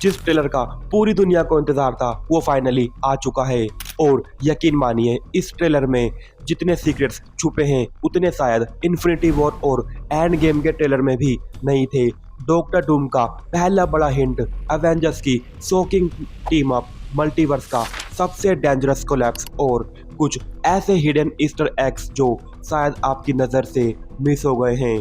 जिस ट्रेलर का पूरी दुनिया को इंतजार था वो फाइनली आ चुका है। और यकीन मानिए इस ट्रेलर में जितने सीक्रेट्स छुपे हैं उतने शायद इन्फिनिटी वॉर और एंड गेम के ट्रेलर में भी नहीं थे। डॉक्टर डूम का पहला बड़ा हिंट, एवेंजर्स की शॉकिंग टीम अप, मल्टीवर्स का सबसे डेंजरस कोलैप्स और कुछ ऐसे हिडन ईस्टर एग्स जो शायद आपकी नज़र से मिस हो गए हैं।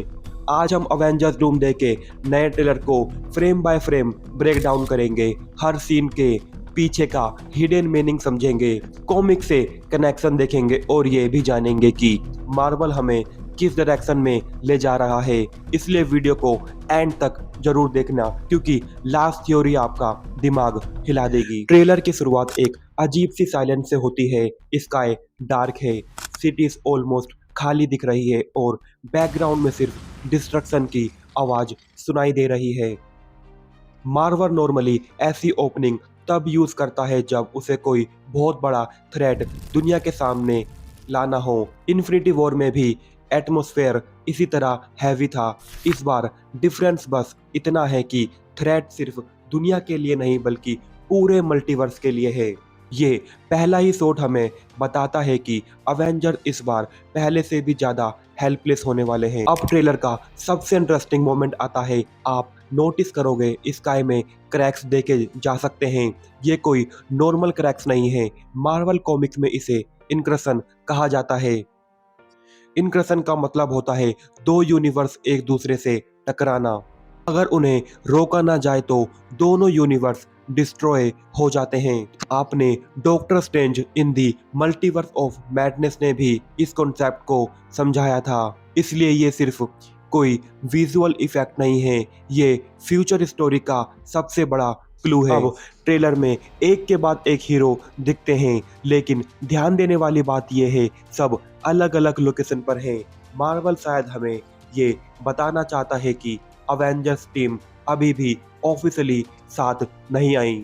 आज हम अवेंजर्स डूमडे के नए ट्रेलर को frame by frame break down करेंगे, हर सीन के पीछे का हिडन मीनिंग समझेंगे, कॉमिक से कनेक्शन देखेंगे और ये भी जानेंगे कि मार्वल हमें किस डायरेक्शन में ले जा रहा है। इसलिए वीडियो को एंड तक जरूर देखना क्योंकि लास्ट थ्योरी आपका दिमाग हिला देगी। ट्रेलर की शुरुआत एक अजीब सी साइलेंस से होती है। स्काई डार्क है, सिटीज ऑलमोस्ट खाली दिख रही है और बैकग्राउंड में सिर्फ डिस्ट्रक्शन की आवाज सुनाई दे रही है। मार्वल नॉर्मली ऐसी ओपनिंग तब यूज करता है जब उसे कोई बहुत बड़ा थ्रेट दुनिया के सामने लाना हो। इन्फिनिटी वॉर में भी एटमॉस्फेयर इसी तरह हैवी था। इस बार डिफरेंस बस इतना है कि थ्रेट सिर्फ दुनिया के लिए नहीं बल्कि पूरे मल्टीवर्स के लिए है। ये पहला ही शॉट हमें बताता है कि अवेंजर इस बार पहले से भी ज्यादा हेल्पलेस होने वाले हैं। अब ट्रेलर का सबसे इंटरेस्टिंग मोमेंट आता है। आप नोटिस करोगे स्काई में क्रैक्स देखे जा सकते हैं। ये कोई नॉर्मल क्रैक्स नहीं है, मार्वल कॉमिक्स में इसे इनक्रशन कहा जाता है। इनक्रशन का मतलब होता है दो यूनिवर्स एक दूसरे से टकराना। अगर उन्हें रोका ना जाए तो दोनों यूनिवर्स डिस्ट्रॉय हो जाते हैं। आपने doctor strange in the multiverse of madness ने भी इस कॉन्सेप्ट को समझाया था। इसलिए ये सिर्फ कोई विजुअल इफेक्ट नहीं है, ये फ्यूचर स्टोरी का सबसे बड़ा क्लू है। अब ट्रेलर में एक के बाद एक हीरो दिखते हैं, लेकिन ध्यान देने वाली बात यह है सब अलग अलग लोकेशन पर हैं। मार्वल शायद हमें ये बताना चाहता है कि अवेंजर्स टीम अभी भी ऑफिशियली साथ नहीं आई।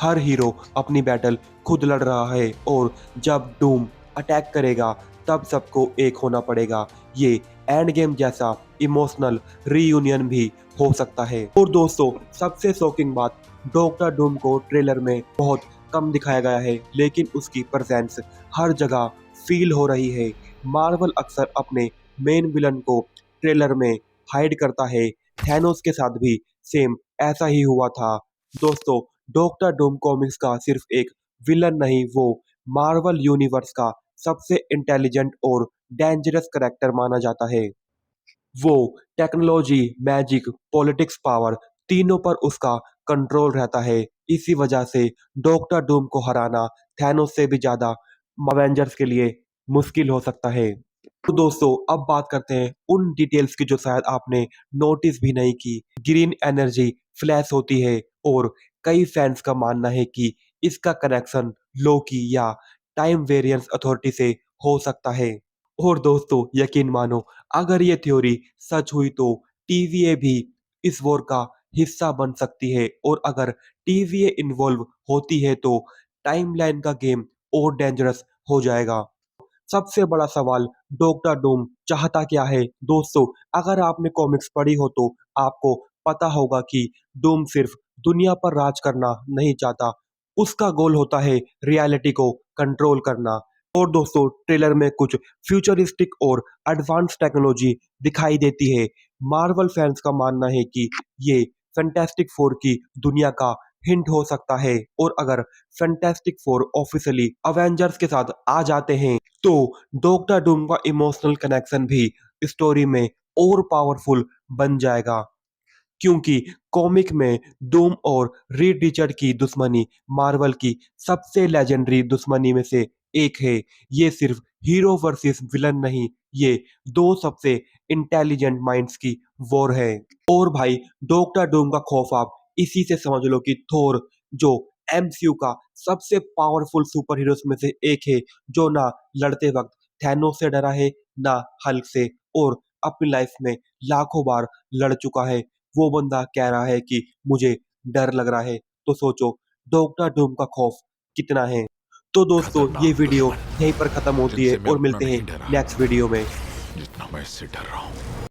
हर हीरो अपनी बैटल खुद लड़ रहा है और जब डूम अटैक करेगा तब सबको एक होना पड़ेगा। ये एंड गेम जैसा इमोशनल रीयूनियन भी हो सकता है। और दोस्तों सबसे शॉकिंग बात, डॉक्टर डूम को ट्रेलर में बहुत कम दिखाया गया है लेकिन उसकी प्रेजेंस हर जगह फील हो रही है। मार्वल अक्सर अपने मेन विलन को ट्रेलर में हाइड करता है। थैनोस के साथ भी सेम ऐसा ही हुआ था। दोस्तों डॉक्टर डूम कॉमिक्स का सिर्फ एक विलन नहीं, वो मार्वल यूनिवर्स का सबसे इंटेलिजेंट और डेंजरस करेक्टर माना जाता है। वो टेक्नोलॉजी, मैजिक, पॉलिटिक्स, पावर तीनों पर उसका कंट्रोल रहता है। इसी वजह से डॉक्टर डूम को हराना थैनोस से भी ज्यादा अवेंजर्स के लिए मुश्किल हो सकता है। तो दोस्तों अब बात करते हैं उन डिटेल्स की जो शायद आपने नोटिस भी नहीं की। ग्रीन एनर्जी फ्लैश होती है और कई फैंस का मानना है कि इसका कनेक्शन लोकी या टाइम वेरिएंस अथॉरिटी से हो सकता है। और दोस्तों यकीन मानो अगर ये थ्योरी सच हुई तो टीवीए भी इस वॉर का हिस्सा बन सकती है और अगर टीवीए इन्वॉल्व होती है तो टाइमलाइन का गेम और डेंजरस हो जाएगा। सबसे बड़ा सवाल, डॉक्टर डूम चाहता क्या है? दोस्तों अगर आपने कॉमिक्स पढ़ी हो तो आपको पता होगा कि डूम सिर्फ दुनिया पर राज करना नहीं चाहता, उसका गोल होता है रियलिटी को कंट्रोल करना। और दोस्तों ट्रेलर में कुछ फ्यूचरिस्टिक और एडवांस टेक्नोलॉजी दिखाई देती है। मार्वल फैंस का मानना है कि ये फैंटास्टिक फोर की दुनिया का हिंट हो सकता है और अगर फैंटास्टिक फोर ऑफिशियली अवेंजर्स के साथ आ जाते हैं तो डॉक्टर डूम का इमोशनल कनेक्शन भी स्टोरी में और पावरफुल बन जाएगा। क्योंकि कॉमिक में डूम और रीड रिचर्ड की दुश्मनी मार्वल की सबसे लेजेंडरी दुश्मनी में से एक है। ये सिर्फ हीरो वर्सेस विलन नहीं, ये दो सबसे इंटेलिजेंट माइंड्स की वॉर है। और भाई डॉक्टर डूम का खौफ आप इसी से समझ लो कि थोर जो एमसीयू का सबसे पावरफुल सुपर हीरोज में से एक है, जो ना लड़ते वक्त थैनोस से डरा है ना हल्क से, और अपनी लाइफ में लाखों बार लड़ चुका है। वो बंदा कह रहा है कि मुझे डर लग रहा है, तो सोचो डॉक्टर डूम का खौफ कितना है। तो दोस्तों ये खतरनाक वीडियो दुश्मन यहीं पर खत्म होती है जिनसे मैं और उतना मिलते हैं नहीं डरा नेक्स्ट वीडियो में। जितना मैं इससे डर रहा हूं।